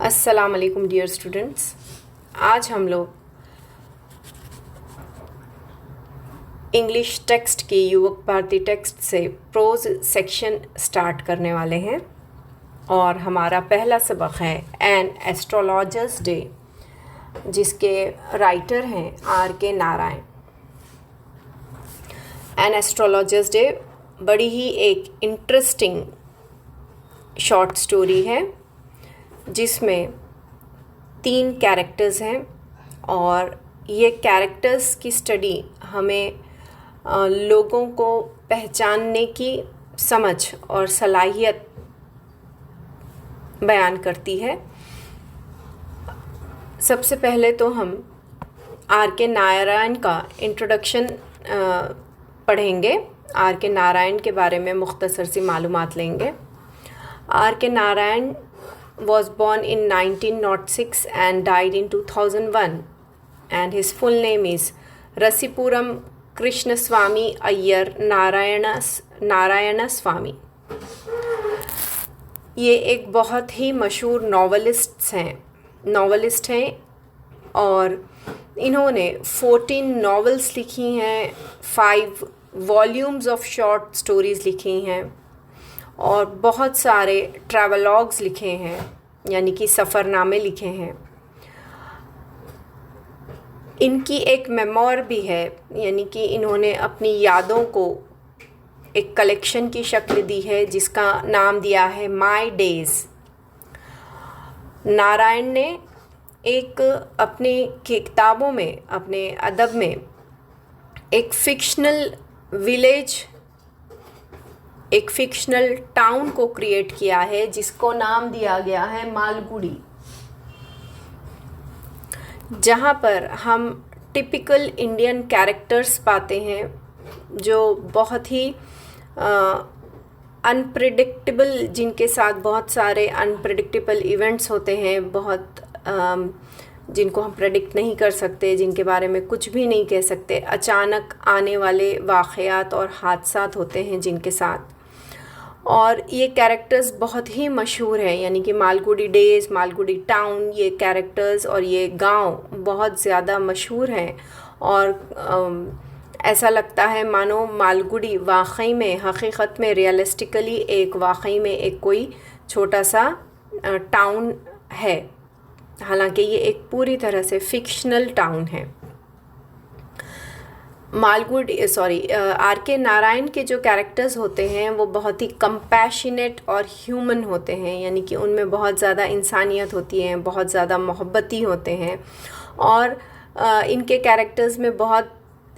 अस्सलाम वालेकुम dear students. आज हम लोग इंग्लिश टेक्स्ट की युवक भारती टेक्स्ट से प्रोज सेक्शन स्टार्ट करने वाले हैं और हमारा पहला सबक है एन एस्ट्रोलॉजर्स डे, जिसके राइटर हैं आर के नारायण। एन एस्ट्रोलॉजर्स डे बड़ी ही एक इंटरेस्टिंग शॉर्ट स्टोरी है जिसमें 3 कैरेक्टर्स हैं और ये कैरेक्टर्स की स्टडी हमें लोगों को पहचानने की समझ और सलाहियत बयान करती है। सबसे पहले तो हम आर के नारायण का इंट्रोडक्शन पढ़ेंगे। आर के नारायण के बारे में मुख्तसर सी मालूमात लेंगे। आर के Narayan was born in 1906 and died in 2001, and his full name is Rasipuram Krishnaswamy Iyer Narayana Swamy। ये एक बहुत ही मशहूर नॉवलिस्ट हैं और इन्होंने 14 नॉवेल्स लिखी हैं, 5 वॉल्यूम्स ऑफ शॉर्ट स्टोरीज़ लिखी हैं और बहुत सारे ट्रैवलॉग्स लिखे हैं, यानी कि सफ़रनामे लिखे हैं। इनकी एक मेमोर भी है, यानी कि इन्होंने अपनी यादों को एक कलेक्शन की शक्ल दी है जिसका नाम दिया है माय डेज़। नारायण ने एक अपनी किताबों में, अपने अदब में एक फ़िक्शनल टाउन को क्रिएट किया है जिसको नाम दिया गया है मालगुडी, जहाँ पर हम टिपिकल इंडियन कैरेक्टर्स पाते हैं जो बहुत ही अनप्रेडिक्टेबल, जिनके साथ बहुत सारे अनप्रेडिक्टेबल इवेंट्स होते हैं, बहुत जिनको हम प्रेडिक्ट नहीं कर सकते, जिनके बारे में कुछ भी नहीं कह सकते। अचानक आने वाले वाक़यात और हादसात होते हैं जिनके साथ, और ये कैरेक्टर्स बहुत ही मशहूर हैं, यानी कि मालगुडी डेज़, मालगुडी टाउन, ये कैरेक्टर्स और ये गांव बहुत ज़्यादा मशहूर हैं और ऐसा लगता है मानो मालगुडी वाकई में, हकीकत में, रियलिस्टिकली वाकई में एक कोई छोटा सा टाउन है, हालांकि ये एक पूरी तरह से फ़िक्शनल टाउन है। आर के नारायण के जो कैरेक्टर्स होते हैं वो बहुत ही कंपैशनेट और ह्यूमन होते हैं, यानी कि उनमें बहुत ज़्यादा इंसानियत होती है, बहुत ज़्यादा मोहब्बती होते हैं और इनके कैरेक्टर्स में बहुत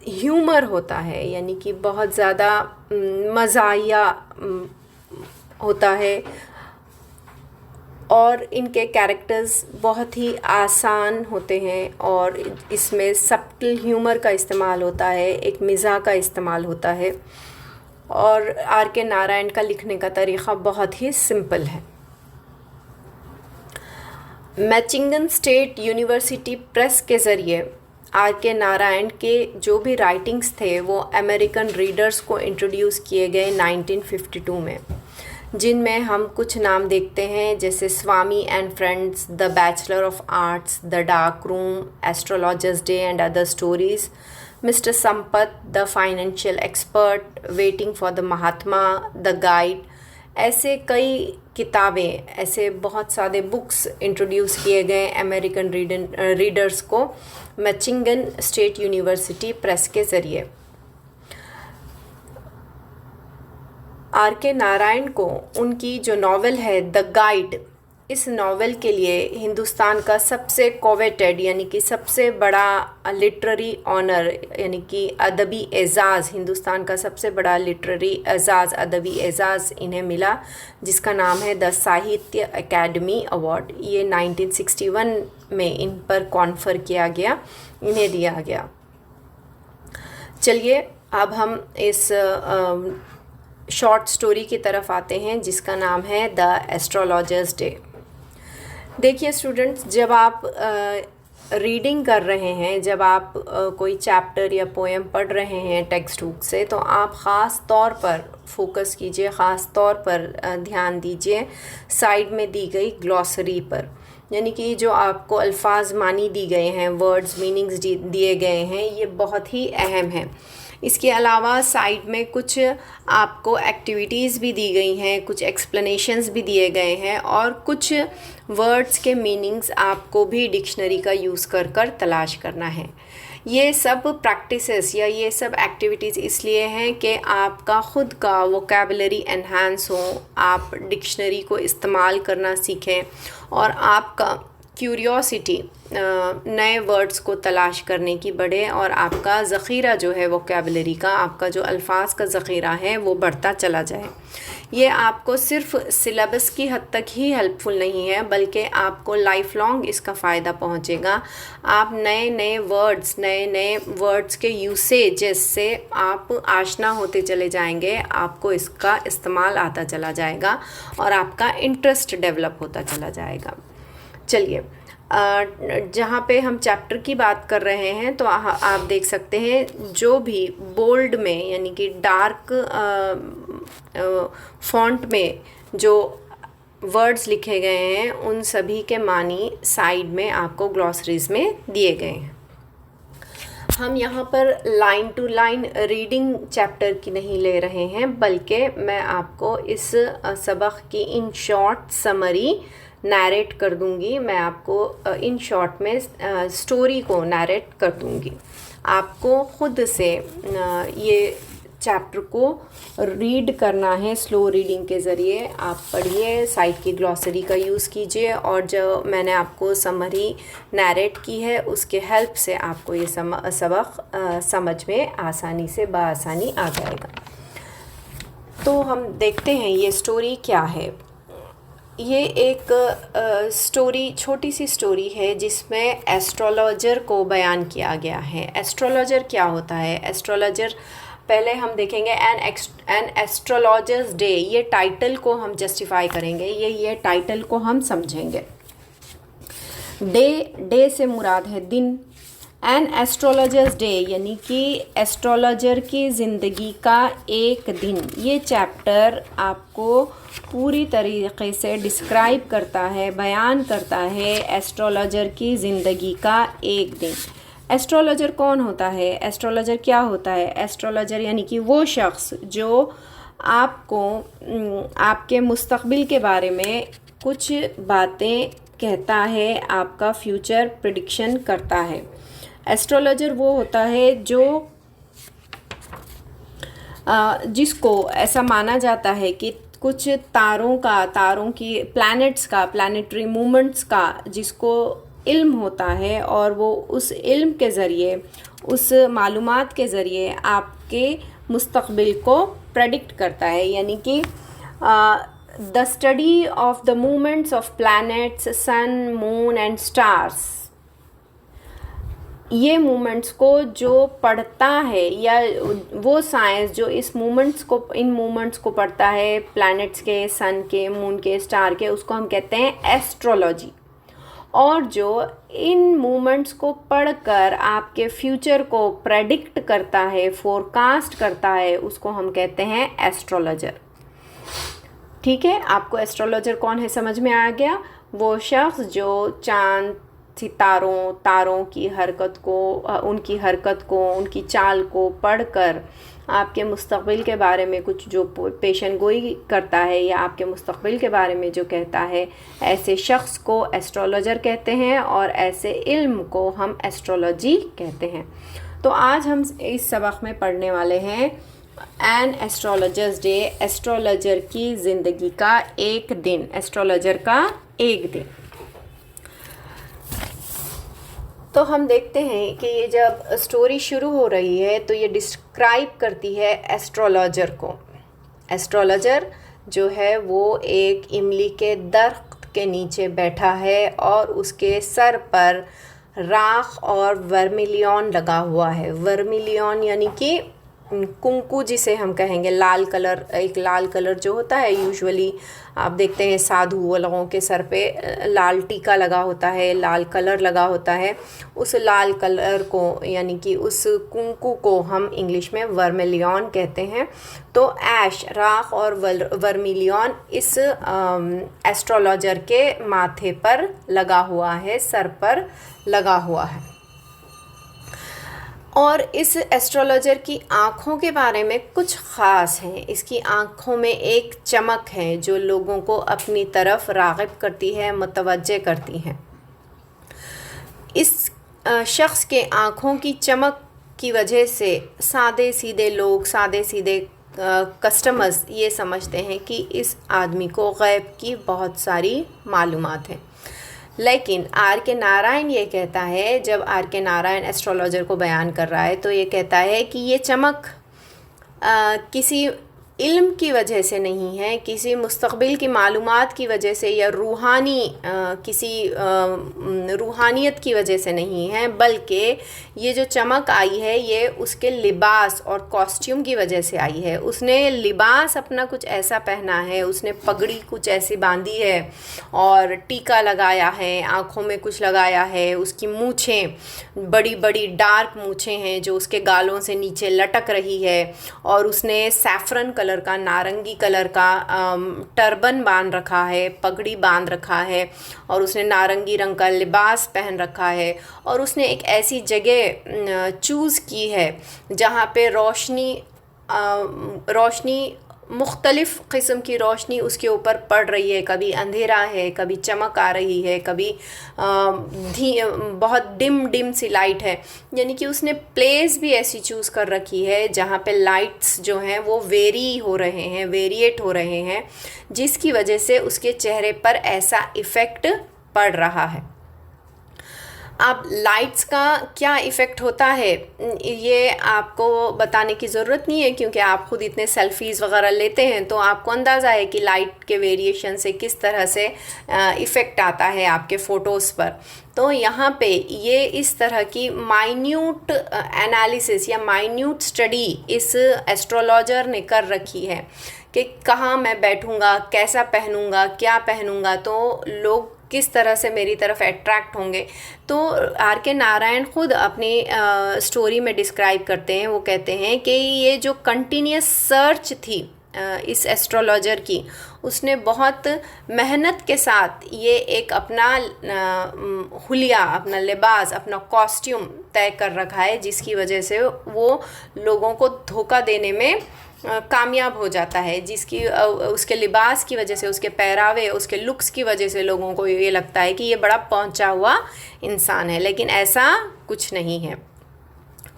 ह्यूमर होता है, यानी कि बहुत ज़्यादा मज़ाहिया होता है और इनके कैरेक्टर्स बहुत ही आसान होते हैं और इसमें सब्टल ह्यूमर का इस्तेमाल होता है, एक मिज़ाह का इस्तेमाल होता है और आर के नारायण का लिखने का तरीक़ा बहुत ही सिंपल है। मिशिगन स्टेट यूनिवर्सिटी प्रेस के ज़रिए आर के नारायण के जो भी राइटिंग्स थे वो अमेरिकन रीडर्स को इंट्रोड्यूस किए गए 1952 में, जिनमें हम कुछ नाम देखते हैं जैसे Swami and friends, the bachelor of arts, the dark room, astrologer's day and other stories, mister Sampath, the financial expert, waiting for the Mahatma, the guide. ऐसे कई किताबें, ऐसे बहुत सारे बुक्स इंट्रोड्यूस किए गए अमेरिकन रीडर्स को मिशिगन स्टेट यूनिवर्सिटी प्रेस के ज़रिए। आर के नारायण को उनकी जो नावल है द गाइड, इस नावल के लिए हिंदुस्तान का सबसे कोवेटेड, यानी कि सबसे बड़ा लिटरेरी ऑनर, यानी कि अदबी एज़ाज़, हिंदुस्तान का सबसे बड़ा लिटरेरी एज़ाज़, अदबी एज़ाज़ इन्हें मिला, जिसका नाम है द साहित्य अकेडमी अवार्ड। ये 1961 में इन पर कॉन्फर किया गया, इन्हें दिया गया। चलिए अब हम इस शॉर्ट स्टोरी की तरफ आते हैं जिसका नाम है द एस्ट्रोलॉजर्स डे। देखिए स्टूडेंट्स, जब आप रीडिंग कर रहे हैं, जब आप कोई चैप्टर या पोएम पढ़ रहे हैं टेक्स्ट बुक से, तो आप ख़ास तौर पर फोकस कीजिए, ख़ास तौर पर ध्यान दीजिए साइड में दी गई ग्लॉसरी पर। यानी कि जो आपको अल्फाज मानी दी गए हैं, वर्ड्स मीनिंग्स दिए गए हैं, ये बहुत ही अहम है। इसके अलावा साइड में कुछ आपको एक्टिविटीज़ भी दी गई हैं, कुछ एक्सप्लेनेशंस भी दिए गए हैं और कुछ वर्ड्स के मीनिंग्स आपको भी डिक्शनरी का यूज़ कर कर तलाश करना है। ये सब प्रैक्टिसेस या ये सब एक्टिविटीज़ इसलिए हैं कि आपका ख़ुद का वोकैबुलरी एनहांस हो, आप डिक्शनरी को इस्तेमाल करना सीखें और आपका क्यूरियोसिटी नए वर्ड्स को तलाश करने की बढ़े और आपका ज़ख़ीरा जो है वोकैबुलरी का, आपका जो अल्फाज का ज़ख़ीरा है वो बढ़ता चला जाए। ये आपको सिर्फ सिलेबस की हद तक ही हेल्पफुल नहीं है, बल्कि आपको लाइफ लॉन्ग इसका फ़ायदा पहुंचेगा। आप नए नए वर्ड्स के यूसेजेस से आप आशना होते चले जाएंगे, आपको इसका इस्तेमाल आता चला जाएगा और आपका इंटरेस्ट डेवलप होता चला जाएगा। चलिए, जहाँ पे हम चैप्टर की बात कर रहे हैं तो आप देख सकते हैं जो भी बोल्ड में यानी कि डार्क फॉन्ट में जो वर्ड्स लिखे गए हैं उन सभी के मानी साइड में आपको ग्लॉसरीज में दिए गए हैं। हम यहाँ पर line to line reading chapter की नहीं ले रहे हैं, बल्कि मैं आपको इस सबक की इन शॉर्ट समरी नैरेट कर दूंगी। मैं आपको इन शॉर्ट में स्टोरी को नैरेट कर दूंगी। आपको ख़ुद से ये चैप्टर को रीड करना है, स्लो रीडिंग के ज़रिए आप पढ़िए, साइड की ग्लॉसरी का यूज़ कीजिए और जो मैंने आपको समरी नैरेट की है उसके हेल्प से आपको ये सबक समझ में आसानी से बआसानी आ जाएगा। तो हम देखते हैं ये स्टोरी क्या है। ये एक स्टोरी, छोटी सी स्टोरी है जिसमें एस्ट्रोलॉजर को बयान किया गया है। एस्ट्रोलॉजर क्या होता है? एस्ट्रोलॉजर पहले हम देखेंगे एन एस्ट्रोलॉजर्स डे, ये टाइटल को हम जस्टिफाई करेंगे, ये टाइटल को हम समझेंगे। डे से मुराद है दिन। एन एस्ट्रोलॉजर्स डे यानी कि एस्ट्रोलॉजर की ज़िंदगी का एक दिन। ये चैप्टर आपको पूरी तरीके से डिस्क्राइब करता है, बयान करता है एस्ट्रोलॉजर की ज़िंदगी का एक दिन। एस्ट्रोलॉजर कौन होता है? एस्ट्रोलॉजर क्या होता है? एस्ट्रोलॉजर यानी कि वो शख्स जो आपको आपके मुस्तकबिल के बारे में कुछ बातें कहता है, आपका फ्यूचर प्रेडिक्शन करता है। एस्ट्रोलॉजर वो होता है जो जिसको ऐसा माना जाता है कि कुछ तारों की प्लैनेट्स का, प्लैनेटरी मूवमेंट्स का जिसको इल्म होता है और वो उस इल्म के ज़रिए, उस मालूमात के ज़रिए आपके मुस्तकबिल को प्रेडिक्ट करता है। यानी कि the study of the movements of planets, sun, moon and stars, ये मूवमेंट्स को जो पढ़ता है या वो साइंस जो इन मूवमेंट्स को पढ़ता है, प्लैनेट्स के, सन के, मून के, स्टार के, उसको हम कहते हैं एस्ट्रोलॉजी। और जो इन मूवमेंट्स को पढ़कर आपके फ्यूचर को प्रेडिक्ट करता है, फोरकास्ट करता है, उसको हम कहते हैं एस्ट्रोलॉजर। ठीक है, आपको एस्ट्रोलॉजर कौन है समझ में आ गया? वो शख्स जो चांद, सितारों, तारों की हरकत को, उनकी चाल को पढ़कर आपके मुस्तकबिल के बारे में कुछ जो पेशन गोई करता है या आपके मुस्तकबिल के बारे में जो कहता है, ऐसे शख्स को एस्ट्रोलॉजर कहते हैं और ऐसे इल्म को हम एस्ट्रोलॉजी कहते हैं। तो आज हम इस सबक में पढ़ने वाले हैं एन एस्ट्रोलॉजर्स डे, एस्ट्रोलॉजर की ज़िंदगी का एक दिन, एस्ट्रोलॉजर का एक दिन। तो हम देखते हैं कि ये जब स्टोरी शुरू हो रही है तो ये डिस्क्राइब करती है एस्ट्रोलॉजर को। एस्ट्रोलॉजर जो है वो एक इमली के दरख्त के नीचे बैठा है और उसके सर पर राख और वर्मिलियन लगा हुआ है। वर्मिलियन यानी कि कुंकू जिसे हम कहेंगे, लाल कलर, एक लाल कलर जो होता है, यूजुअली आप देखते हैं साधु लोगों के सर पे लाल टीका लगा होता है, लाल कलर लगा होता है, उस लाल कलर को यानी कि उस कुंकू को हम इंग्लिश में वर्मिलियन कहते हैं। तो ऐश, राख और वर्मिलियन इस एस्ट्रोलॉजर के माथे पर लगा हुआ है, सर पर लगा हुआ है। और इस एस्ट्रोलॉजर की आँखों के बारे में कुछ ख़ास है। इसकी आँखों में एक चमक है जो लोगों को अपनी तरफ राग़िब करती है, मुतवज्जे करती है। इस शख्स के आँखों की चमक की वजह से सादे सीधे लोग, सादे सीधे कस्टमर्स ये समझते हैं कि इस आदमी को गैब की बहुत सारी मालूमात है। लेकिन आर के नारायण ये कहता है, जब आर के नारायण एस्ट्रोलॉजर को बयान कर रहा है तो ये कहता है कि ये चमक किसी इल्म की वजह से नहीं है, किसी मुस्तक़बिल की मालूमात की वजह से या किसी रूहानियत की वजह से नहीं है, बल्कि ये जो चमक आई है ये उसके लिबास और कॉस्ट्यूम की वजह से आई है। उसने लिबास अपना कुछ ऐसा पहना है, उसने पगड़ी कुछ ऐसी बांधी है और टीका लगाया है, आँखों में कुछ लगाया है, उसकी मूँछें बड़ी बड़ी डार्क मूँछें हैं जो उसके गालों से नीचे लटक रही है, और उसने सैफ़रन कलर का, नारंगी कलर का टर्बन बांध रखा है, पगड़ी बांध रखा है, और उसने नारंगी रंग का लिबास पहन रखा है, और उसने एक ऐसी जगह चूज़ की है जहाँ पे रोशनी मुख्तलिफ़ किस्म की रोशनी उसके ऊपर पड़ रही है। कभी अंधेरा है, कभी चमक आ रही है, कभी बहुत डिम सी लाइट है। यानी कि उसने प्लेस भी ऐसी चूज़ कर रखी है जहाँ पे लाइट्स जो हैं वो वेरिएट हो रहे हैं, जिसकी वजह से उसके चेहरे पर ऐसा इफ़ेक्ट पड़ रहा है। अब लाइट्स का क्या इफ़ेक्ट होता है ये आपको बताने की ज़रूरत नहीं है, क्योंकि आप ख़ुद इतने सेल्फ़ीज़ वगैरह लेते हैं तो आपको अंदाज़ा है कि लाइट के वेरिएशन से किस तरह से इफ़ेक्ट आता है आपके फ़ोटोज़ पर। तो यहाँ पे ये इस तरह की माइन्यूट एनालिसिस या माइन्यूट स्टडी इस एस्ट्रोलॉजर ने कर रखी है कि कहाँ मैं बैठूँगा, कैसा पहनूँगा, क्या पहनूँगा तो लोग किस तरह से मेरी तरफ अट्रैक्ट होंगे। तो आर के नारायण ख़ुद अपनी स्टोरी में डिस्क्राइब करते हैं, वो कहते हैं कि ये जो कंटिन्यूस सर्च थी इस एस्ट्रोलॉजर की, उसने बहुत मेहनत के साथ ये एक अपना हुलिया, अपना लिबास, अपना कॉस्ट्यूम तय कर रखा है, जिसकी वजह से वो लोगों को धोखा देने में कामयाब हो जाता है, जिसकी उसके लिबास की वजह से, उसके पहरावे, उसके लुक्स की वजह से लोगों को ये लगता है कि ये बड़ा पहुंचा हुआ इंसान है, लेकिन ऐसा कुछ नहीं है।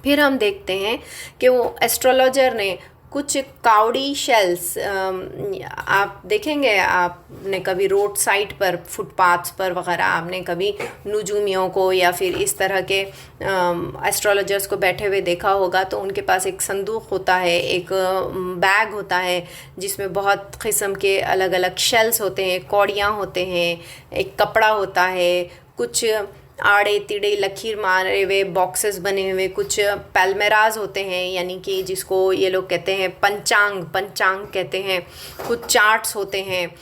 फिर हम देखते हैं कि वो एस्ट्रोलॉजर ने कुछ काउडी शेल्स, आप देखेंगे, आपने कभी रोड साइड पर, फुटपाथ्स पर वग़ैरह आपने कभी नजूमियों को या फिर इस तरह के एस्ट्रोलॉजर्स को बैठे हुए देखा होगा, तो उनके पास एक संदूक होता है, एक बैग होता है जिसमें बहुत किस्म के अलग अलग शेल्स होते हैं, कौड़ियाँ होते हैं, एक कपड़ा होता है, कुछ आड़े तिड़े लकीर मारे हुए बॉक्सेस बने हुए, कुछ पैलमेराज होते हैं, यानी कि जिसको ये लोग कहते हैं पंचांग कहते हैं, कुछ चार्ट्स होते हैं,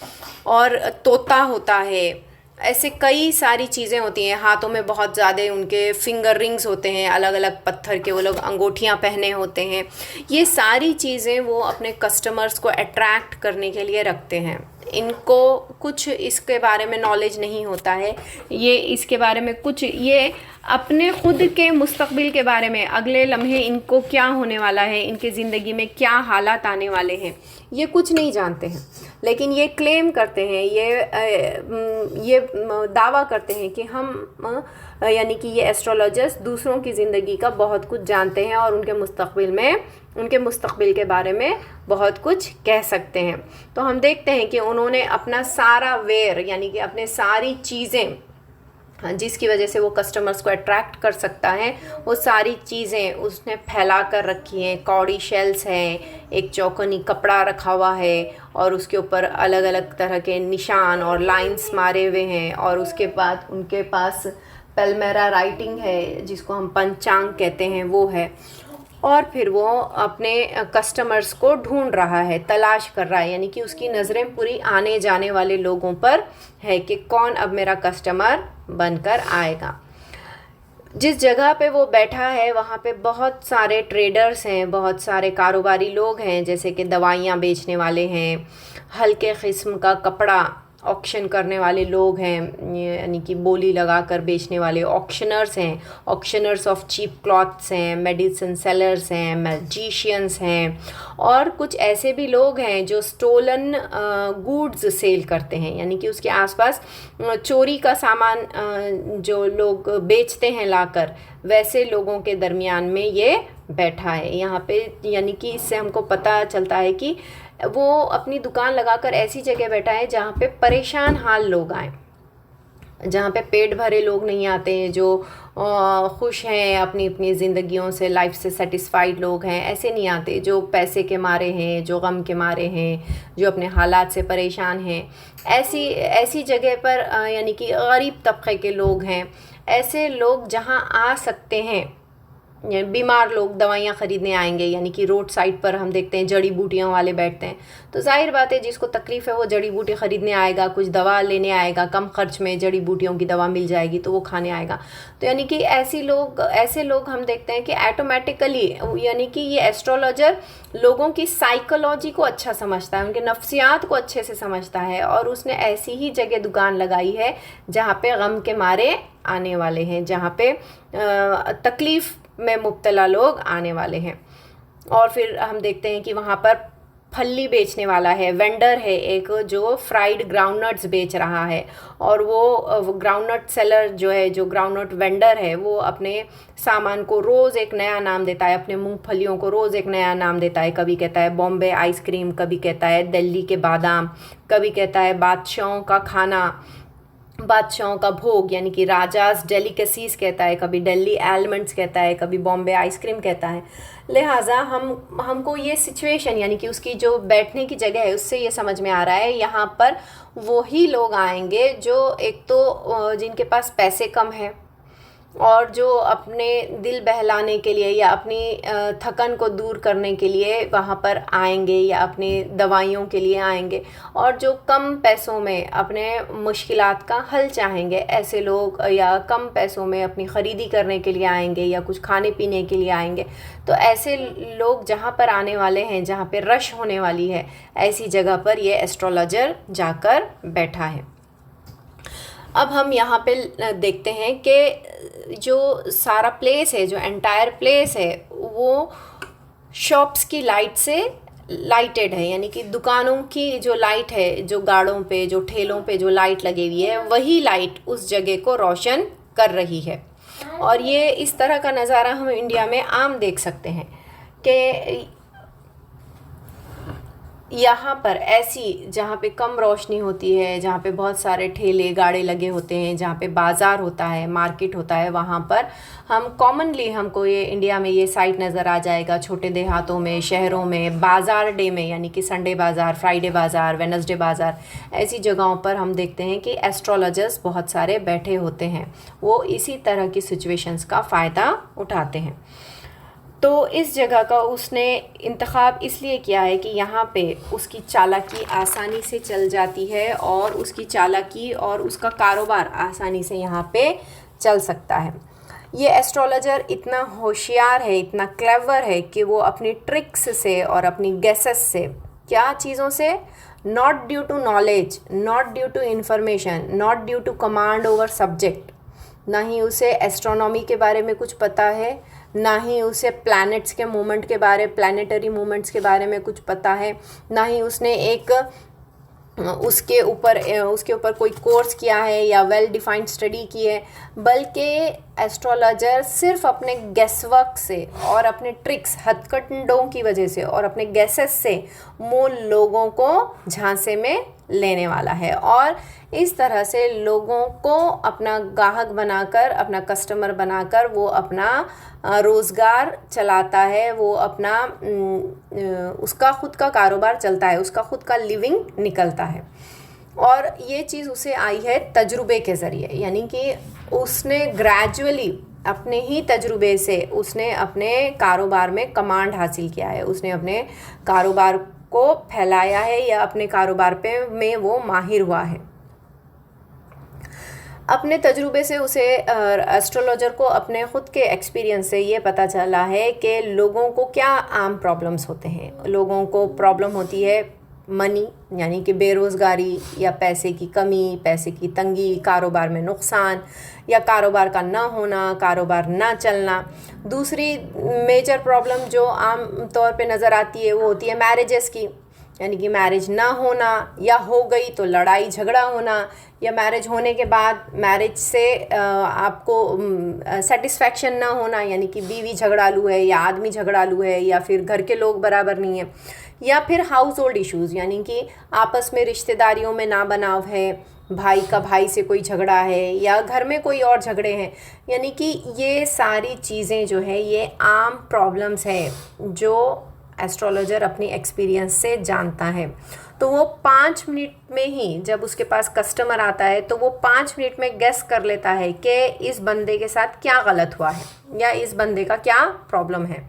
और तोता होता है। ऐसे कई सारी चीज़ें होती हैं। हाथों में बहुत ज़्यादा उनके फिंगर रिंग्स होते हैं, अलग अलग पत्थर के वो लोग अंगूठियाँ पहने होते हैं। ये सारी चीज़ें वो अपने कस्टमर्स को अट्रैक्ट करने के लिए रखते हैं। इनको कुछ इसके बारे में नॉलेज नहीं होता है, ये इसके बारे में कुछ, ये अपने ख़ुद के मुस्तक़बिल के बारे में, अगले लम्हे इनको क्या होने वाला है, इनके ज़िंदगी में क्या हालात आने वाले हैं, ये कुछ नहीं जानते हैं। लेकिन ये क्लेम करते हैं, ये दावा करते हैं कि हम यानी कि ये एस्ट्रोलॉजर्स दूसरों की ज़िंदगी का बहुत कुछ जानते हैं और उनके मुस्तक़बिल के बारे में बहुत कुछ कह सकते हैं। तो हम देखते हैं कि उन्होंने अपना सारा वेयर, यानी कि अपने सारी चीज़ें जिसकी वजह से वो कस्टमर्स को अट्रैक्ट कर सकता है, वो सारी चीज़ें उसने फैला कर रखी हैं। कौड़ी शेल्स हैं, एक चौकोनी कपड़ा रखा हुआ है और उसके ऊपर अलग अलग तरह के निशान और लाइंस मारे हुए हैं, और उसके बाद उनके पास पेलमेरा राइटिंग है जिसको हम पंचांग कहते हैं, वो है। और फिर वो अपने कस्टमर्स को ढूंढ रहा है, तलाश कर रहा है, यानी कि उसकी नज़रें पूरी आने जाने वाले लोगों पर है कि कौन अब मेरा कस्टमर बनकर आएगा। जिस जगह पे वो बैठा है वहाँ पे बहुत सारे ट्रेडर्स हैं, बहुत सारे कारोबारी लोग हैं, जैसे कि दवाइयाँ बेचने वाले हैं, हल्के किस्म का कपड़ा ऑक्शन करने वाले लोग हैं, यानी कि बोली लगा कर बेचने वाले ऑक्शनर्स हैं, ऑक्शनर्स ऑफ चीप क्लॉथ्स हैं, मेडिसिन सेलर्स हैं, मैजिशियंस हैं, और कुछ ऐसे भी लोग हैं जो स्टोलन गुड्स सेल करते हैं, यानी कि उसके आसपास चोरी का सामान जो लोग बेचते हैं लाकर, वैसे लोगों के दरमियान में ये बैठा है यहाँ पे। यानी कि इससे हमको पता चलता है कि वो अपनी दुकान लगाकर ऐसी जगह बैठा है जहाँ पे परेशान हाल लोग आए, जहाँ पे पेट भरे लोग नहीं आते हैं, जो खुश हैं अपनी अपनी ज़िंदगियों से, लाइफ से सेटिस्फाइड लोग हैं, ऐसे नहीं आते। जो पैसे के मारे हैं, जो गम के मारे हैं, जो अपने हालात से परेशान हैं, ऐसी जगह पर यानी कि गरीब तबके के लोग हैं, ऐसे लोग जहाँ आ सकते हैं। बीमार लोग दवाइयाँ ख़रीदने आएंगे, यानी कि रोड साइड पर हम देखते हैं जड़ी बूटियों वाले बैठते हैं, तो जाहिर बात है जिसको तकलीफ़ है वो जड़ी बूटी ख़रीदने आएगा, कुछ दवा लेने आएगा, कम खर्च में जड़ी बूटियों की दवा मिल जाएगी तो वो खाने आएगा। तो यानी कि ऐसे लोग हम देखते हैं कि ऑटोमेटिकली, यानी कि ये एस्ट्रोलॉजर लोगों की साइकोलॉजी को अच्छा समझता है, उनके नफ्सियात को अच्छे से समझता है, और उसने ऐसी ही जगह दुकान लगाई है जहाँ पे गम के मारे आने वाले हैं, जहाँ पे तकलीफ़ में मुब्तला लोग आने वाले हैं। और फिर हम देखते हैं कि वहाँ पर फल्ली बेचने वाला है, वेंडर है एक, जो फ्राइड ग्राउंडनट्स बेच रहा है, और वो ग्राउंडनट सेलर जो है, जो ग्राउंडनट वेंडर है, वो अपने सामान को रोज़ एक नया नाम देता है, अपने मूंगफलियों को रोज़ एक नया नाम देता है। कभी कहता है बॉम्बे आइसक्रीम, कभी कहता है दिल्ली के बादाम, कभी कहता है बादशाहों का खाना, बादशाहों का भोग, यानी कि राजास डेलिकेसीज कहता है, कभी दिल्ली आलमंड्स कहता है, कभी बॉम्बे आइसक्रीम कहता है। लिहाजा हमको ये सिचुएशन, यानी कि उसकी जो बैठने की जगह है, उससे ये समझ में आ रहा है यहाँ पर वही लोग आएंगे जो एक तो जिनके पास पैसे कम है, और जो अपने दिल बहलाने के लिए या अपनी थकन को दूर करने के लिए वहाँ पर आएंगे, या अपनी दवाइयों के लिए आएंगे, और जो कम पैसों में अपने मुश्किलात का हल चाहेंगे, ऐसे लोग, या कम पैसों में अपनी ख़रीदी करने के लिए आएंगे, या कुछ खाने पीने के लिए आएंगे। तो ऐसे लोग जहाँ पर आने वाले हैं, जहाँ पर रश होने वाली है, ऐसी जगह पर ये एस्ट्रोलॉजर जाकर बैठा है। अब हम यहाँ पे देखते हैं कि जो सारा प्लेस है, जो एंटायर प्लेस है, वो शॉप्स की लाइट से लाइटेड है, यानी कि दुकानों की जो लाइट है, जो गाड़ों पे, जो ठेलों पे जो लाइट लगी हुई है, वही लाइट उस जगह को रोशन कर रही है। और ये इस तरह का नज़ारा हम इंडिया में आम देख सकते हैं कि यहाँ पर ऐसी जहाँ पे कम रोशनी होती है, जहाँ पे बहुत सारे ठेले गाड़े लगे होते हैं, जहाँ पे बाज़ार होता है, मार्केट होता है, वहाँ पर हमको ये इंडिया में ये साइट नज़र आ जाएगा। छोटे देहातों में, शहरों में, बाज़ार डे में, यानी कि संडे बाज़ार, फ्राइडे बाज़ार, वेडनेसडे बाज़ार, ऐसी जगहों पर हम देखते हैं कि एस्ट्रोलॉजर्स बहुत सारे बैठे होते हैं। वो इसी तरह की सिचुएशंस का फ़ायदा उठाते हैं। तो इस जगह का उसने इंतखाब इसलिए किया है कि यहाँ पे उसकी चालाकी आसानी से चल जाती है, और उसकी चालाकी और उसका कारोबार आसानी से यहाँ पे चल सकता है। ये एस्ट्रोलॉजर इतना होशियार है, इतना क्लेवर है कि वो अपनी ट्रिक्स से और अपनी गेसेस से, क्या चीज़ों से, not due to knowledge, not due to information, not due to command over subject, ना ही उसे एस्ट्रोनॉमी के बारे में कुछ पता है, ना ही उसे प्लैनेट्स के मूवमेंट के बारे, प्लैनेटरी मूवमेंट्स के बारे में कुछ पता है, ना ही उसने उसके ऊपर कोई कोर्स किया है या वेल डिफाइंड स्टडी की है, बल्कि एस्ट्रोलॉजर सिर्फ अपने गेसवर्क से और अपने ट्रिक्स, हथकंडों की वजह से और अपने गेसेस से वो लोगों को झांसे में लेने वाला है, और इस तरह से लोगों को अपना गाहक बनाकर, अपना कस्टमर बनाकर वो अपना रोज़गार चलाता है, वो अपना उसका ख़ुद का कारोबार चलता है, उसका ख़ुद का लिविंग निकलता है। और ये चीज़ उसे आई है तजुर्बे के ज़रिए, यानी कि उसने ग्रेजुअली अपने ही तजुर्बे से उसने अपने कारोबार में कमांड हासिल किया है, उसने अपने कारोबार को फैलाया है या अपने कारोबार पे में वो माहिर हुआ है। अपने तजुर्बे से उसे एस्ट्रोलॉजर को अपने ख़ुद के एक्सपीरियंस से ये पता चला है कि लोगों को क्या आम प्रॉब्लम्स होते हैं। लोगों को प्रॉब्लम होती है मनी, यानी कि बेरोज़गारी या पैसे की कमी, पैसे की तंगी, कारोबार में नुकसान या कारोबार का ना होना, कारोबार ना चलना। दूसरी मेजर प्रॉब्लम जो आम तौर पे नज़र आती है वो होती है मैरिजेस की, यानी कि मैरिज ना होना या हो गई तो लड़ाई झगड़ा होना, या मैरिज होने के बाद मैरिज से आपको सेटिस्फेक्शन ना होना, यानी कि बीवी झगड़ालू है या आदमी झगड़ालू है या फिर घर के लोग बराबर नहीं है, या फिर हाउस होल्ड इश्यूज़, यानी कि आपस में रिश्तेदारियों में ना बनाव है, भाई का भाई से कोई झगड़ा है या घर में कोई और झगड़े हैं। यानी कि ये सारी चीज़ें जो है ये आम प्रॉब्लम्स है जो एस्ट्रोलॉजर अपनी एक्सपीरियंस से जानता है। तो वो 5 मिनट में ही, जब उसके पास कस्टमर आता है तो वो 5 मिनट में गेस कर लेता है कि इस बंदे के साथ क्या गलत हुआ है या इस बंदे का क्या प्रॉब्लम है।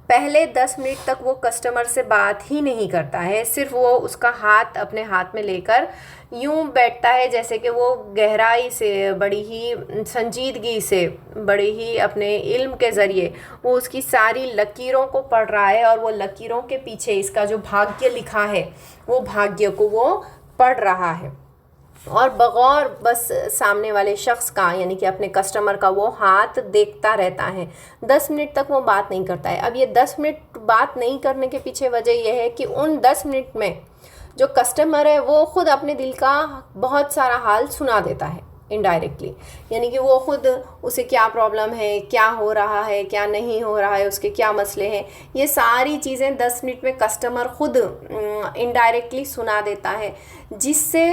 पहले 10 मिनट तक वो कस्टमर से बात ही नहीं करता है, सिर्फ वो उसका हाथ अपने हाथ में लेकर यूं बैठता है जैसे कि वो गहराई से, बड़ी ही संजीदगी से, बड़े ही अपने इल्म के ज़रिए वो उसकी सारी लकीरों को पढ़ रहा है और वो लकीरों के पीछे इसका जो भाग्य लिखा है वो भाग्य को वो पढ़ रहा है, और बगौर बस सामने वाले शख्स का, यानी कि अपने कस्टमर का वो हाथ देखता रहता है। 10 मिनट तक वो बात नहीं करता है। अब ये 10 मिनट बात नहीं करने के पीछे वजह यह है कि उन 10 मिनट में जो कस्टमर है वो ख़ुद अपने दिल का बहुत सारा हाल सुना देता है इनडायरेक्टली, यानी कि वो ख़ुद उसे क्या प्रॉब्लम है, क्या हो रहा है, क्या नहीं हो रहा है, उसके क्या मसले हैं, ये सारी चीज़ें 10 मिनट में कस्टमर ख़ुद इनडायरेक्टली सुना देता है, जिससे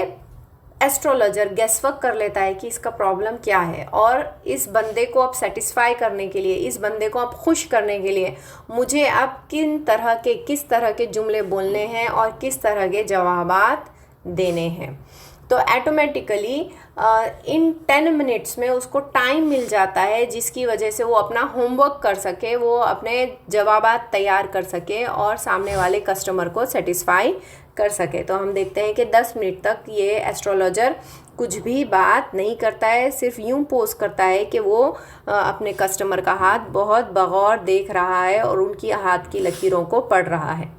एस्ट्रोलॉजर गेसवर्क कर लेता है कि इसका प्रॉब्लम क्या है, और इस बंदे को अब सेटिस्फाई करने के लिए, इस बंदे को अब खुश करने के लिए मुझे अब किस तरह के जुमले बोलने हैं और किस तरह के जवाबात देने हैं। तो ऑटोमेटिकली इन 10 मिनट्स में उसको टाइम मिल जाता है, जिसकी वजह से वो अपना होमवर्क कर सके, वो अपने जवाबात तैयार कर सके और सामने वाले कस्टमर को सेटिस्फाई कर सके। तो हम देखते हैं कि 10 मिनट तक ये एस्ट्रोलॉजर कुछ भी बात नहीं करता है, सिर्फ यूं पोज करता है कि वो अपने कस्टमर का हाथ बहुत बगौर देख रहा है और उनकी हाथ की लकीरों को पढ़ रहा है।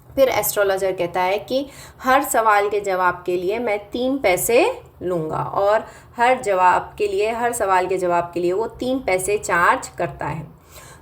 फिर एस्ट्रोलॉजर कहता है कि हर सवाल के जवाब के लिए मैं 3 पैसे लूँगा, और हर सवाल के जवाब के लिए वो 3 पैसे चार्ज करता है।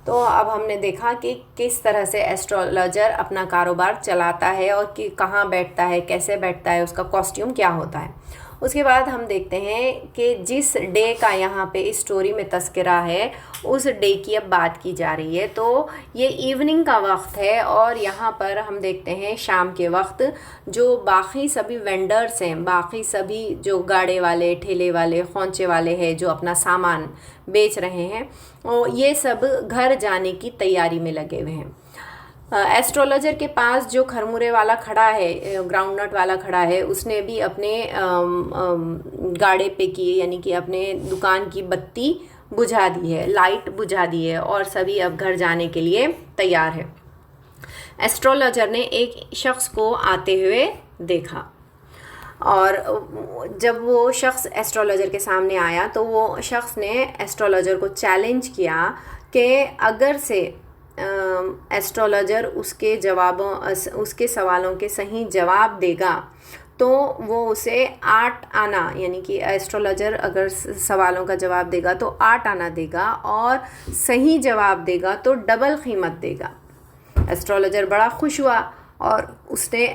तो अब हमने देखा कि किस तरह से एस्ट्रोलॉजर अपना कारोबार चलाता है और कि कहाँ बैठता है, कैसे बैठता है, उसका कॉस्ट्यूम क्या होता है। उसके बाद हम देखते हैं कि जिस डे का यहाँ पे इस स्टोरी में तस्करा है उस डे की अब बात की जा रही है। तो ये इवनिंग का वक्त है और यहाँ पर हम देखते हैं शाम के वक्त जो बाकी सभी वेंडर्स हैं, बाकी सभी जो गाड़े वाले, ठेले वाले, खोंचे वाले हैं जो अपना सामान बेच रहे हैं, ये सब घर जाने की तैयारी में लगे हुए हैं। एस्ट्रोलॉजर के पास जो खरमुरे वाला खड़ा है, ग्राउंड नट वाला खड़ा है, उसने भी अपने गाड़े पे की, यानी कि अपने दुकान की बत्ती बुझा दी है, लाइट बुझा दी है और सभी अब घर जाने के लिए तैयार है। एस्ट्रोलॉजर ने एक शख्स को आते हुए देखा और जब वो शख्स एस्ट्रोलॉजर के सामने आया तो वो शख्स ने एस्ट्रोलॉजर को चैलेंज किया कि अगर से एस्ट्रोलॉजर उसके सवालों के सही जवाब देगा तो वो उसे 8 आना, यानी कि एस्ट्रोलॉजर अगर सवालों का जवाब देगा तो 8 आना देगा और सही जवाब देगा तो डबल कीमत देगा। एस्ट्रोलॉजर बड़ा खुश हुआ और उसने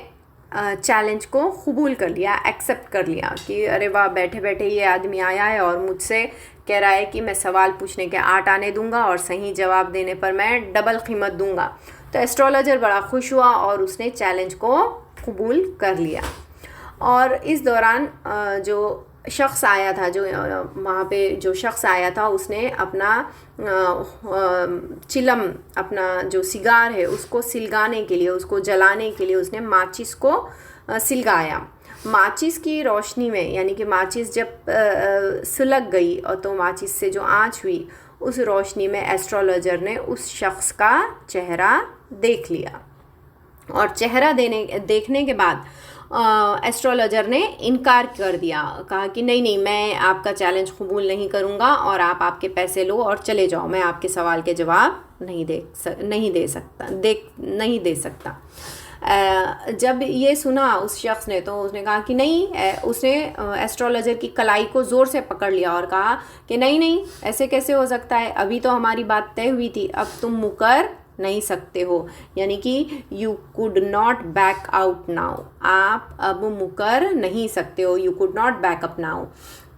चैलेंज को कबूल कर लिया, एक्सेप्ट कर लिया कि अरे वाह, बैठे बैठे ये आदमी आया है और मुझसे कह रहा है कि मैं सवाल पूछने के 8 आने दूंगा और सही जवाब देने पर मैं डबल कीमत दूंगा। तो एस्ट्रोलॉजर बड़ा खुश हुआ और उसने चैलेंज को कबूल कर लिया। और इस दौरान जो शख्स आया था, जो वहाँ पे जो शख्स आया था, उसने अपना चिलम, अपना जो सिगार है उसको सिलगाने के लिए, उसको जलाने के लिए उसने माचिस को सिलगाया। माचिस की रोशनी में, यानी कि माचिस जब सुलग गई और तो माचिस से जो आँच हुई उस रोशनी में एस्ट्रोलॉजर ने उस शख्स का चेहरा देख लिया और चेहरा देखने के बाद एस्ट्रोलॉजर ने इनकार कर दिया, कहा कि नहीं नहीं, मैं आपका चैलेंज कबूल नहीं करूँगा और आप आपके पैसे लो और चले जाओ, मैं आपके सवाल के जवाब नहीं दे सकता। जब ये सुना उस शख्स ने, तो उसने कहा कि नहीं, उसने एस्ट्रोलॉजर की कलाई को ज़ोर से पकड़ लिया और कहा कि नहीं नहीं, ऐसे कैसे हो सकता है, अभी तो हमारी बात तय हुई थी, अब तुम मुकर नहीं सकते हो, यानी कि you could not back out now, आप अब मुकर नहीं सकते हो, you could not back up now,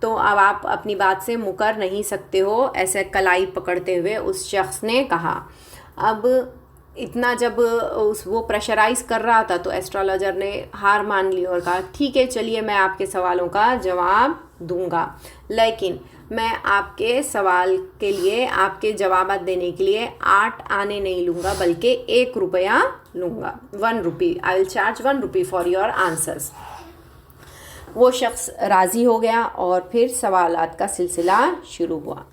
तो अब आप अपनी बात से मुकर नहीं सकते हो, ऐसे कलाई पकड़ते हुए उस शख्स ने कहा। अब इतना जब वो प्रेशराइज़ कर रहा था तो एस्ट्रोलॉजर ने हार मान ली और कहा ठीक है, चलिए मैं आपके सवालों का जवाब दूंगा, लेकिन मैं आपके सवाल के लिए, आपके जवाब देने के लिए 8 आने नहीं लूँगा, बल्कि 1 रुपया लूँगा, 1 rupee, I will charge 1 rupee for your answers. वो शख्स राज़ी हो गया और फिर सवालात का सिलसिला शुरू हुआ।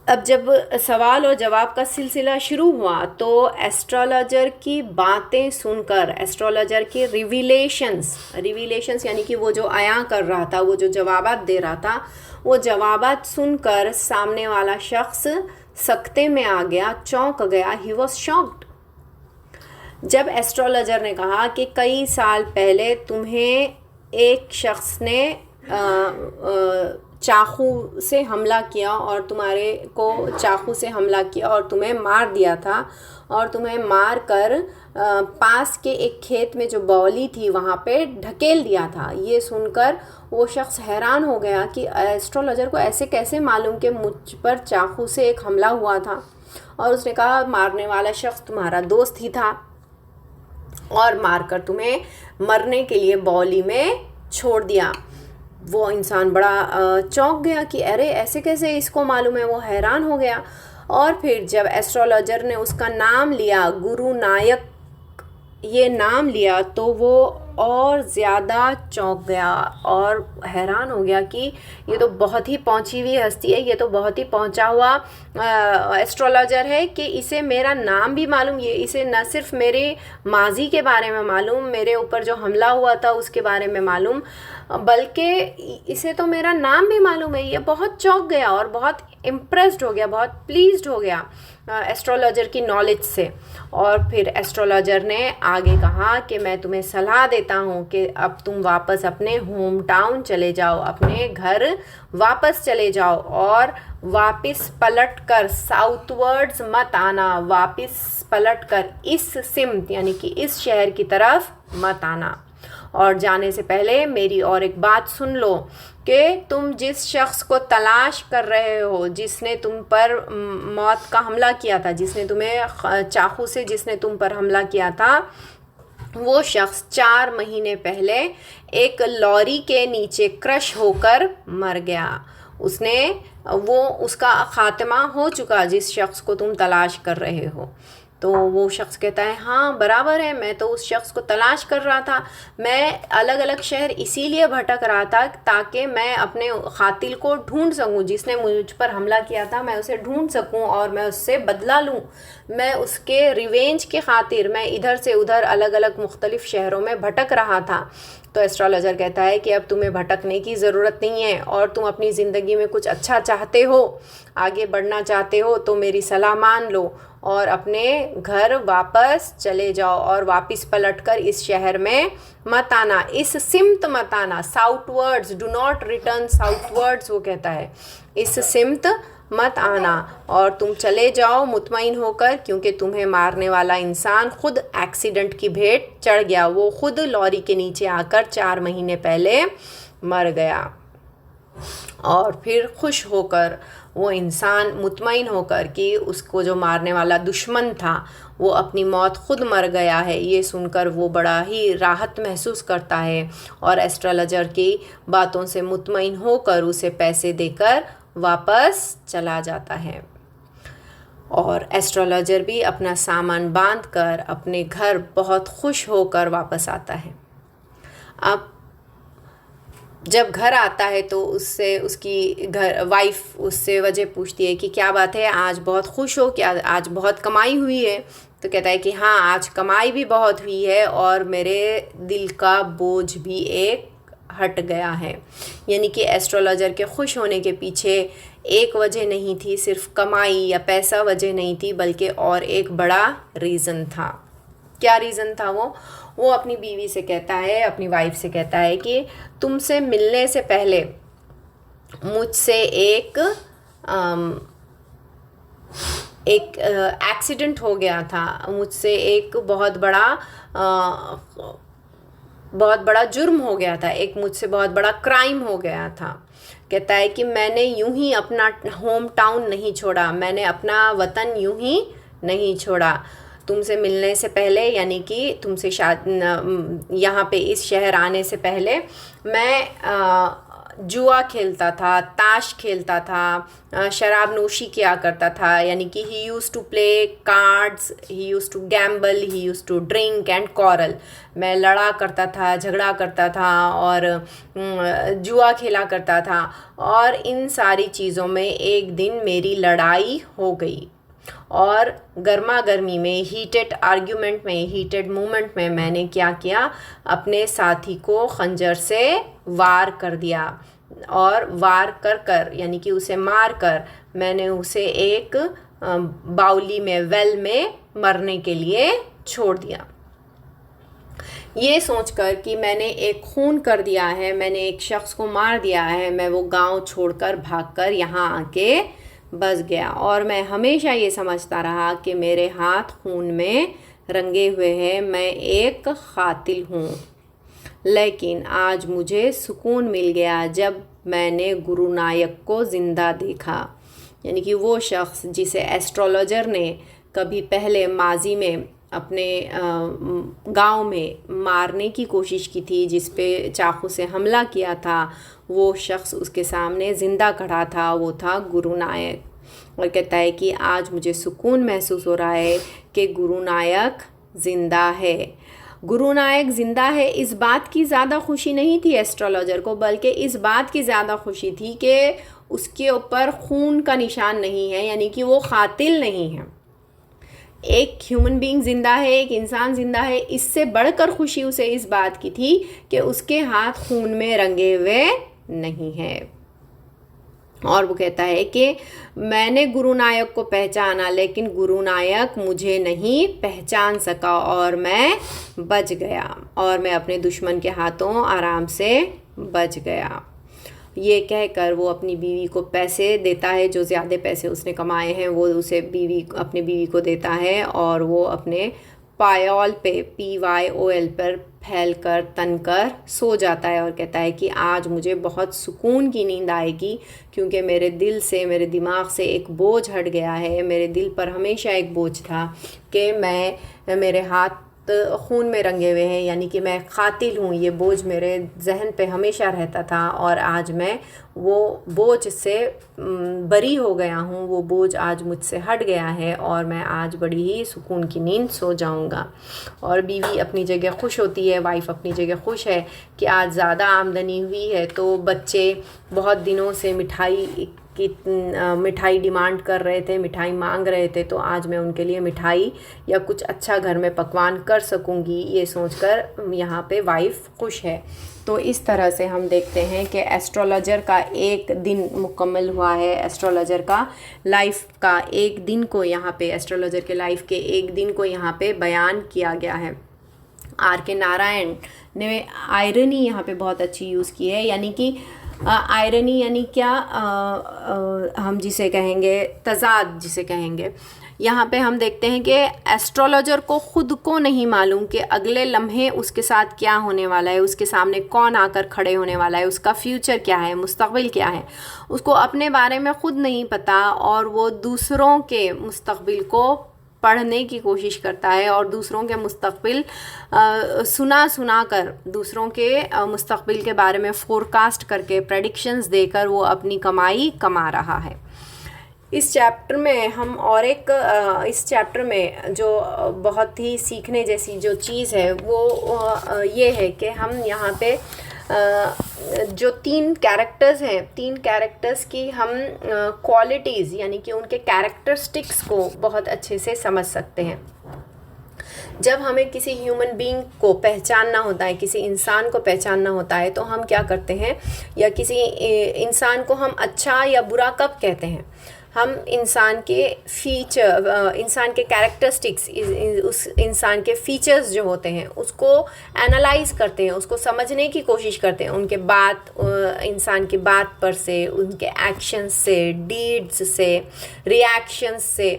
अब जब सवाल और जवाब का सिलसिला शुरू हुआ तो एस्ट्रोलॉजर की बातें सुनकर, एस्ट्रोलॉजर के रिविलेशंस यानी कि वो जो आया कर रहा था, वो जो जवाबात दे रहा था, वो जवाबात सुनकर सामने वाला शख्स सकते में आ गया, चौंक गया, ही वॉज शॉक्ड। जब एस्ट्रोलॉजर ने कहा कि कई साल पहले तुम्हें एक शख्स ने चाकू से हमला किया और तुम्हारे को चाकू से हमला किया और तुम्हें मार दिया था और तुम्हें मार कर पास के एक खेत में जो बौली थी वहाँ पे ढकेल दिया था, ये सुनकर वो शख्स हैरान हो गया कि एस्ट्रोलॉजर को ऐसे कैसे मालूम कि मुझ पर चाकू से एक हमला हुआ था। और उसने कहा मारने वाला शख्स तुम्हारा दोस्त ही था और मारकर तुम्हें मरने के लिए बौली में छोड़ दिया। वो इंसान बड़ा चौंक गया कि अरे ऐसे कैसे इसको मालूम है, वो हैरान हो गया। और फिर जब एस्ट्रोलॉजर ने उसका नाम लिया, गुरु नायक ये नाम लिया, तो वो और ज़्यादा चौंक गया और हैरान हो गया कि ये तो बहुत ही पहुंची हुई हस्ती है, ये तो बहुत ही पहुंचा हुआ एस्ट्रोलॉजर है कि इसे मेरा नाम भी मालूम, ये इसे न सिर्फ मेरे माजी के बारे में मालूम, मेरे ऊपर जो हमला हुआ था उसके बारे में मालूम, बल्कि इसे तो मेरा नाम भी मालूम है। ये बहुत चौंक गया और बहुत इम्प्रेस्ड हो गया, बहुत प्लीज्ड हो गया एस्ट्रोलॉजर की नॉलेज से। और फिर एस्ट्रोलॉजर ने आगे कहा कि मैं तुम्हें सलाह देता हूँ कि अब तुम वापस अपने होम टाउन चले जाओ, अपने घर वापस चले जाओ और वापस पलट कर साउथवर्ड्स मत आना, वापस पलट कर इस सिमत यानी कि इस शहर की तरफ मत आना। और जाने से पहले मेरी और एक बात सुन लो कि तुम जिस शख्स को तलाश कर रहे हो, जिसने तुम पर मौत का हमला किया था, जिसने तुम्हें चाकू से जिसने तुम पर हमला किया था, वो शख्स 4 महीने पहले एक लॉरी के नीचे क्रश होकर मर गया। उसका खात्मा हो चुका जिस शख्स को तुम तलाश कर रहे हो। तो वो शख्स कहता है हाँ बराबर है, मैं तो उस शख्स को तलाश कर रहा था, मैं अलग अलग शहर इसीलिए भटक रहा था ताकि मैं अपने कातिल को ढूंढ सकूं, जिसने मुझ पर हमला किया था मैं उसे ढूंढ सकूं और मैं उससे बदला लूं। मैं उसके रिवेंज के खातिर मैं इधर से उधर अलग अलग मुख्तलिफ शहरों में भटक रहा था। तो एस्ट्रोलॉजर कहता है कि अब तुम्हें भटकने की ज़रूरत नहीं है और तुम अपनी ज़िंदगी में कुछ अच्छा चाहते हो, आगे बढ़ना चाहते हो, तो मेरी सलाह मान लो और अपने घर वापस चले जाओ और वापस पलटकर इस शहर में मत आना, इस सिमत मत आना, southwards, do not return southwards, वो कहता है इस सिमत मत आना और तुम चले जाओ मुतमईन होकर, क्योंकि तुम्हें मारने वाला इंसान खुद एक्सीडेंट की भेंट चढ़ गया, वो खुद लॉरी के नीचे आकर 4 महीने पहले मर गया। और फिर खुश होकर वो इंसान मुतमईन होकर कि उसको जो मारने वाला दुश्मन था वो अपनी मौत खुद मर गया है, ये सुनकर वो बड़ा ही राहत महसूस करता है और एस्ट्रोलॉजर की बातों से मुतमईन होकर उसे पैसे देकर वापस चला जाता है। और एस्ट्रोलॉजर भी अपना सामान बांधकर अपने घर बहुत खुश होकर वापस आता है। अब जब घर आता है तो उससे उसकी घर वाइफ उससे वजह पूछती है कि क्या बात है, आज बहुत खुश हो क्या, आज बहुत कमाई हुई है? तो कहता है कि हाँ, आज कमाई भी बहुत हुई है और मेरे दिल का बोझ भी एक हट गया है। यानी कि एस्ट्रोलॉजर के खुश होने के पीछे एक वजह नहीं थी, सिर्फ कमाई या पैसा वजह नहीं थी, बल्कि और एक बड़ा रीज़न था। क्या रीज़न था वो अपनी बीवी से कहता है, अपनी वाइफ से कहता है कि तुमसे मिलने से पहले मुझसे एक एक्सीडेंट हो गया था, मुझसे एक बहुत बड़ा जुर्म हो गया था, एक मुझसे बहुत बड़ा क्राइम हो गया था। कहता है कि मैंने यूं ही अपना होम टाउन नहीं छोड़ा, मैंने अपना वतन यूं ही नहीं छोड़ा। तुमसे मिलने से पहले, यानी कि तुमसे यहाँ पे इस शहर आने से पहले मैं जुआ खेलता था, ताश खेलता था, शराब नोशी किया करता था। यानी कि he used to play cards, he used to gamble, he used to drink and quarrel. मैं लड़ा करता था, झगड़ा करता था और जुआ खेला करता था। और इन सारी चीज़ों में एक दिन मेरी लड़ाई हो गई और गर्मा गर्मी में, हीटेड आर्ग्यूमेंट में, हीटेड मोमेंट में मैंने क्या किया, अपने साथी को खंजर से वार कर दिया। और वार कर यानी कि उसे मार कर मैंने उसे एक बाउली में, वेल में मरने के लिए छोड़ दिया। ये सोचकर कि मैंने एक खून कर दिया है, मैंने एक शख्स को मार दिया है, मैं वो गांव छोड़कर भागकर यहाँ आके बस गया। और मैं हमेशा ये समझता रहा कि मेरे हाथ खून में रंगे हुए हैं, मैं एक कातिल हूँ। लेकिन आज मुझे सुकून मिल गया जब मैंने गुरु नायक को ज़िंदा देखा। यानी कि वो शख्स जिसे एस्ट्रोलॉजर ने कभी पहले माजी में अपने गांव में मारने की कोशिश की थी, जिस पे चाकू से हमला किया था, वो शख्स उसके सामने ज़िंदा खड़ा था, वो था गुरु नायक। और कहता है कि आज मुझे सुकून महसूस हो रहा है कि गुरु नायक ज़िंदा है। गुरु नायक ज़िंदा है, इस बात की ज़्यादा खुशी नहीं थी एस्ट्रोलॉजर को, बल्कि इस बात की ज़्यादा खुशी थी कि उसके ऊपर खून का निशान नहीं है, यानी कि वो कातिल नहीं है। एक ह्यूमन बीइंग ज़िंदा है, एक इंसान ज़िंदा है। इससे बढ़कर खुशी उसे इस बात की थी कि उसके हाथ खून में रंगे हुए नहीं है। और वो कहता है कि मैंने गुरु नायक को पहचाना, लेकिन गुरु नायक मुझे नहीं पहचान सका और मैं बच गया, और मैं अपने दुश्मन के हाथों आराम से बच गया। ये कहकर वो अपनी बीवी को पैसे देता है, जो ज़्यादा पैसे उसने कमाए हैं वो उसे अपनी बीवी को देता है, और वो अपने पायोल पे, PYOL पर फैल कर तन कर सो जाता है। और कहता है कि आज मुझे बहुत सुकून की नींद आएगी, क्योंकि मेरे दिल से, मेरे दिमाग से एक बोझ हट गया है। मेरे दिल पर हमेशा एक बोझ था कि मेरे हाथ खून में रंगे हुए हैं, यानी कि मैं कातिल हूँ। ये बोझ मेरे जहन पे हमेशा रहता था, और आज मैं वो बोझ से बरी हो गया हूँ। वो बोझ आज मुझसे हट गया है और मैं आज बड़ी ही सुकून की नींद सो जाऊँगा। और बीवी अपनी जगह खुश होती है, वाइफ अपनी जगह खुश है कि आज ज़्यादा आमदनी हुई है। तो बच्चे बहुत दिनों से मिठाई डिमांड कर रहे थे, मिठाई मांग रहे थे, तो आज मैं उनके लिए मिठाई या कुछ अच्छा घर में पकवान कर सकूंगी, ये सोचकर यहाँ पे वाइफ खुश है। तो इस तरह से हम देखते हैं कि एस्ट्रोलॉजर का एक दिन मुकम्मल हुआ है। एस्ट्रोलॉजर का लाइफ का एक दिन को यहाँ पे, एस्ट्रोलॉजर के लाइफ के एक दिन को यहाँ पे बयान किया गया है। R.K. नारायण ने आयरनी यहाँ पे बहुत अच्छी यूज़ की है। यानी कि आयरनी यानी क्या, हम जिसे कहेंगे तज़ाद, जिसे कहेंगे। यहाँ पे हम देखते हैं कि एस्ट्रोलॉजर को ख़ुद को नहीं मालूम कि अगले लम्हे उसके साथ क्या होने वाला है, उसके सामने कौन आकर खड़े होने वाला है, उसका फ्यूचर क्या है, मुस्तक़बिल क्या है। उसको अपने बारे में ख़ुद नहीं पता, और वो दूसरों के मुस्तक़बिल को पढ़ने की कोशिश करता है, और दूसरों के मुस्तक़बिल सुना कर, दूसरों के मुस्तक़बिल के बारे में फ़ोरकास्ट करके, प्रेडिक्शंस देकर वो अपनी कमाई कमा रहा है। इस चैप्टर में हम और एक इस चैप्टर में जो बहुत ही सीखने जैसी जो चीज़ है वो ये है कि हम यहाँ पे जो 3 कैरेक्टर्स हैं, 3 कैरेक्टर्स की हम क्वालिटीज़ यानी कि उनके कैरेक्टरिस्टिक्स को बहुत अच्छे से समझ सकते हैं। जब हमें किसी ह्यूमन बीइंग को पहचानना होता है, किसी इंसान को पहचानना होता है, तो हम क्या करते हैं, या किसी इंसान को हम अच्छा या बुरा कब कहते हैं? हम इंसान के फीचर, इंसान के कैरेक्टरिस्टिक्स, उस इंसान के फीचर्स जो होते हैं उसको एनालाइज करते हैं, उसको समझने की कोशिश करते हैं, उनके बात, इंसान की बात पर से, उनके एक्शंस से, डीड्स से, रिएक्शंस से,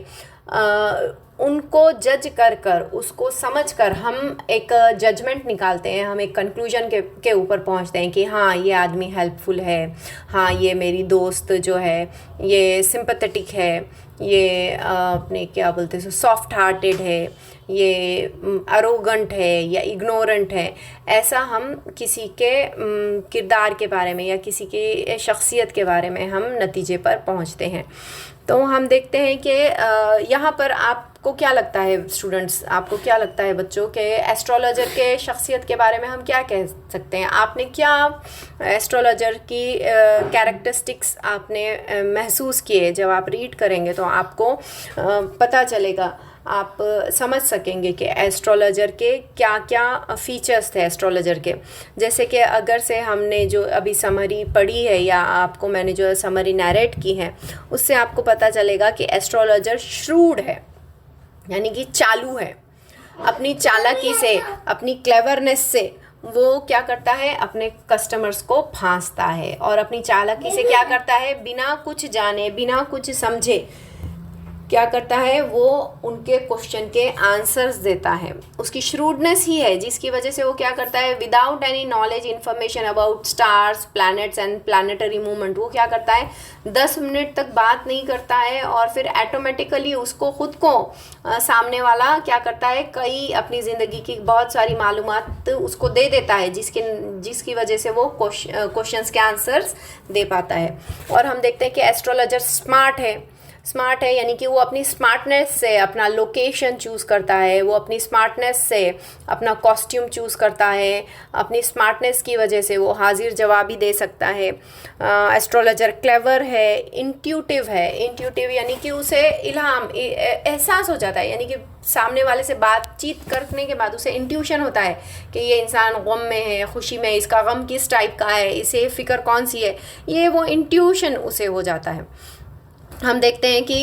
उनको जज कर उसको समझ कर हम एक जजमेंट निकालते हैं, हम एक कंक्लूजन के ऊपर पहुंचते हैं कि हाँ ये आदमी हेल्पफुल है, हाँ ये मेरी दोस्त जो है ये सिंपैथेटिक है, ये अपने क्या बोलते हैं सॉफ्ट हार्टेड है, ये अरोगंट है या इग्नोरेंट है। ऐसा हम किसी के किरदार के बारे में या किसी की शख्सियत के बारे में हम नतीजे पर पहुंचते हैं। तो हम देखते हैं कि यहाँ पर आपको क्या लगता है स्टूडेंट्स, आपको क्या लगता है बच्चों के एस्ट्रोलॉजर के शख्सियत के बारे में हम क्या कह सकते हैं? आपने क्या एस्ट्रोलॉजर की कैरेक्टरिस्टिक्स आपने महसूस किए? जब आप रीड करेंगे तो आपको पता चलेगा, आप समझ सकेंगे कि एस्ट्रोलॉजर के क्या क्या फीचर्स थे एस्ट्रोलॉजर के। जैसे कि अगर से हमने जो अभी समरी पढ़ी है या आपको मैंने जो समरी नैरेट की है, उससे आपको पता चलेगा कि एस्ट्रोलॉजर श्रूड है, यानी कि चालू है। अपनी चालाकी से, अपनी क्लेवरनेस से वो क्या करता है, अपने कस्टमर्स को फांसता है, और अपनी चालाकी से क्या करता है, बिना कुछ जाने, बिना कुछ समझे क्या करता है, वो उनके क्वेश्चन के आंसर्स देता है। उसकी श्रूडनेस ही है जिसकी वजह से वो क्या करता है, without any knowledge information about stars, planets and planetary movement, वो क्या करता है 10 मिनट तक बात नहीं करता है, और फिर ऑटोमेटिकली उसको खुद को सामने वाला क्या करता है, कई अपनी ज़िंदगी की बहुत सारी मालूमात उसको दे देता है, जिसकी वजह से वो क्वेश्चंस के आंसर्स दे पाता है। और हम देखते हैं कि एस्ट्रोलॉजर स्मार्ट है, यानी कि वो अपनी स्मार्टनेस से अपना लोकेशन चूज़ करता है, वो अपनी स्मार्टनेस से अपना कॉस्ट्यूम चूज़ करता है, अपनी स्मार्टनेस की वजह से वो हाजिर जवाबी दे सकता है। एस्ट्रोलॉजर क्लेवर है, इंट्यूटिव यानी कि उसे इल्हाम, एहसास हो जाता है, यानी कि सामने वाले से बातचीत करने के बाद उसे इंट्यूशन होता है कि ये इंसान गम में है, खुशी में, इसका गम किस टाइप का है, इसे फ़िक्र कौन सी है, ये वो इंट्यूशन उसे हो जाता है। हम देखते हैं कि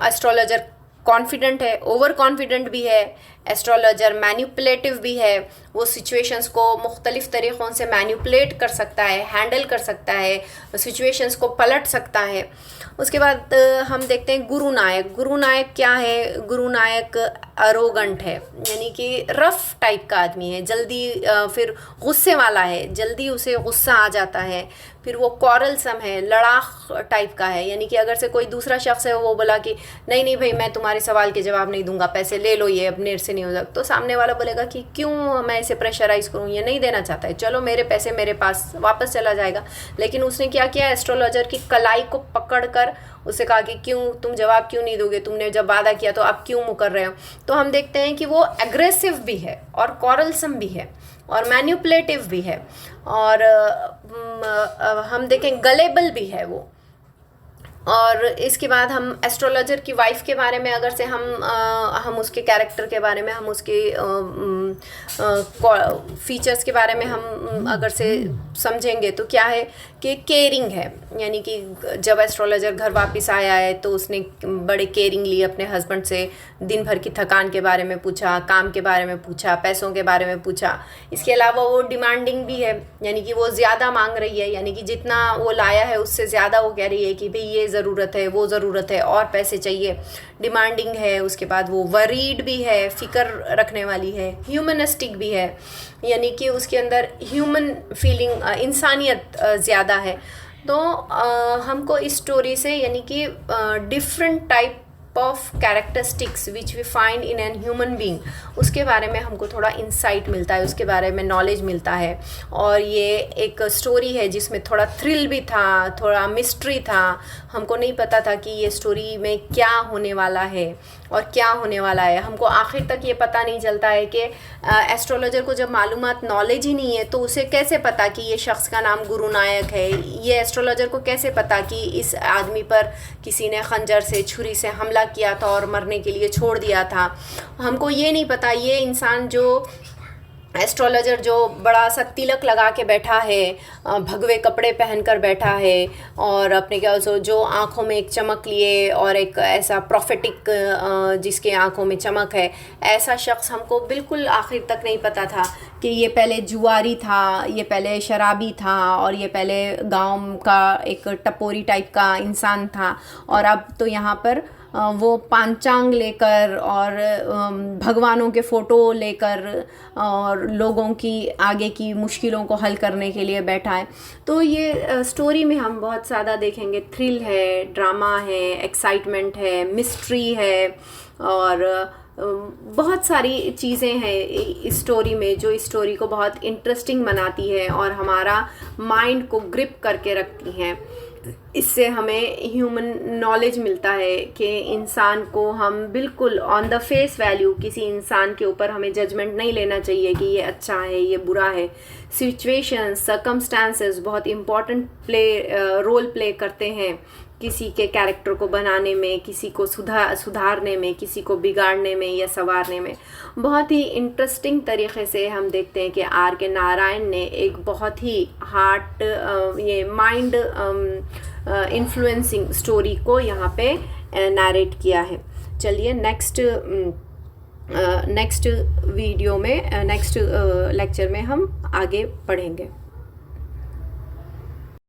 एस्ट्रोलॉजर कॉन्फिडेंट है, ओवर कॉन्फिडेंट भी है। एस्ट्रोलॉजर मैनिपुलेटिव भी है, वो सिचुएशंस को मुख्तलिफ़ तरीक़ों से मैनिपुलेट कर सकता है, हैंडल कर सकता है, सिचुएशंस को पलट सकता है। उसके बाद हम देखते हैं गुरु नायक क्या है? गुरु नायक अरोगंट है, यानी कि रफ़ टाइप का आदमी है, जल्दी फिर गुस्से वाला है, जल्दी उसे गुस्सा आ जाता है। फिर वो कॉरलसम है, लड़ाख टाइप का है, यानी कि अगर से कोई दूसरा शख्स है वो बोला कि नहीं भाई मैं तुम्हारे सवाल के जवाब नहीं दूंगा, पैसे ले लो, ये अब मेरे से नहीं हो सकता, तो सामने वाला बोलेगा कि क्यों मैं इसे प्रेशराइज करूँ, ये नहीं देना चाहता है, चलो मेरे पैसे मेरे पास वापस चला जाएगा। लेकिन उसने क्या किया, एस्ट्रोलॉजर की कलाई को पकड़ कर उसे कहा कि क्यों तुम जवाब क्यों नहीं दोगे, तुमने जब वादा किया तो आप क्यों मुकर रहे हो। तो हम देखते हैं कि वो एग्रेसिव भी है और कॉरलसम भी है और मैनिपुलेटिव भी है, और हम देखें गलेबल भी है वो। और इसके बाद हम एस्ट्रोलॉजर की वाइफ के बारे में अगर से हम उसके कैरेक्टर के बारे में, हम उसके फीचर्स के बारे में हम अगर से समझेंगे तो क्या है कि केयरिंग है, यानी कि जब एस्ट्रोलॉजर घर वापस आया है तो उसने बड़े केयरिंगली अपने हस्बैंड से दिन भर की थकान के बारे में पूछा, काम के बारे में पूछा, पैसों के बारे में पूछा। इसके अलावा वो डिमांडिंग भी है, यानी कि वो ज़्यादा मांग रही है, यानी कि जितना वो लाया है उससे ज़्यादा वो कह रही है कि भाई ये ज़रूरत है, वो ज़रूरत है, और पैसे चाहिए, डिमांडिंग है। उसके बाद वो वरीड भी है, फ़िक्र रखने वाली है, ह्यूमनिस्टिक भी है, यानी कि उसके अंदर ह्यूमन फीलिंग, इंसानियत ज़्यादा है। तो हमको इस स्टोरी से यानी कि different type of characteristics which we find in an human being, उसके बारे में हमको थोड़ा इंसाइट मिलता है, उसके बारे में नॉलेज मिलता है। और ये एक स्टोरी है जिसमें थोड़ा थ्रिल भी था, थोड़ा मिस्ट्री था। हमको नहीं पता था कि ये स्टोरी में क्या होने वाला है और क्या होने वाला है। हमको आखिर तक ये पता नहीं चलता है कि एस्ट्रोलॉजर को जब मालूमात नॉलेज ही नहीं है तो उसे कैसे पता कि ये शख्स का नाम गुरु नायक है। ये एस्ट्रोलॉजर को कैसे पता कि इस आदमी पर किसी ने खंजर से, छुरी से हमला किया था और मरने के लिए छोड़ दिया था। हमको ये नहीं पता। ये इंसान जो एस्ट्रोलॉजर जो बड़ा सा तिलक लगा के बैठा है, भगवे कपड़े पहनकर बैठा है और अपने क्या जो आँखों में एक चमक लिए और एक ऐसा प्रोफेटिक जिसके आँखों में चमक है, ऐसा शख्स हमको बिल्कुल आखिर तक नहीं पता था कि ये पहले जुआरी था, ये पहले शराबी था और ये पहले गांव का एक टपोरी टाइप का इंसान था और अब तो यहाँ पर वो पांचांग लेकर और भगवानों के फ़ोटो लेकर और लोगों की आगे की मुश्किलों को हल करने के लिए बैठा है। तो ये स्टोरी में हम बहुत ज़्यादा देखेंगे, थ्रिल है, ड्रामा है, एक्साइटमेंट है, मिस्ट्री है और बहुत सारी चीज़ें हैं इस स्टोरी में जो इस स्टोरी को बहुत इंटरेस्टिंग बनाती है और हमारा माइंड को ग्रिप करके रखती हैं। इससे हमें ह्यूमन नॉलेज मिलता है कि इंसान को हम बिल्कुल ऑन द फेस वैल्यू किसी इंसान के ऊपर हमें जजमेंट नहीं लेना चाहिए कि ये अच्छा है, ये बुरा है। सिचुएशंस, सर्कमस्टांसेस बहुत इम्पॉर्टेंट रोल प्ले करते हैं किसी के कैरेक्टर को बनाने में, किसी को सुधारने में, किसी को बिगाड़ने में या संवारने में। बहुत ही इंटरेस्टिंग तरीक़े से हम देखते हैं कि आर के नारायण ने एक बहुत ही हार्ट ये माइंड इन्फ्लुएंसिंग स्टोरी को यहाँ पे नरेट किया है। चलिए नेक्स्ट वीडियो में, नेक्स्ट लेक्चर में हम आगे पढ़ेंगे।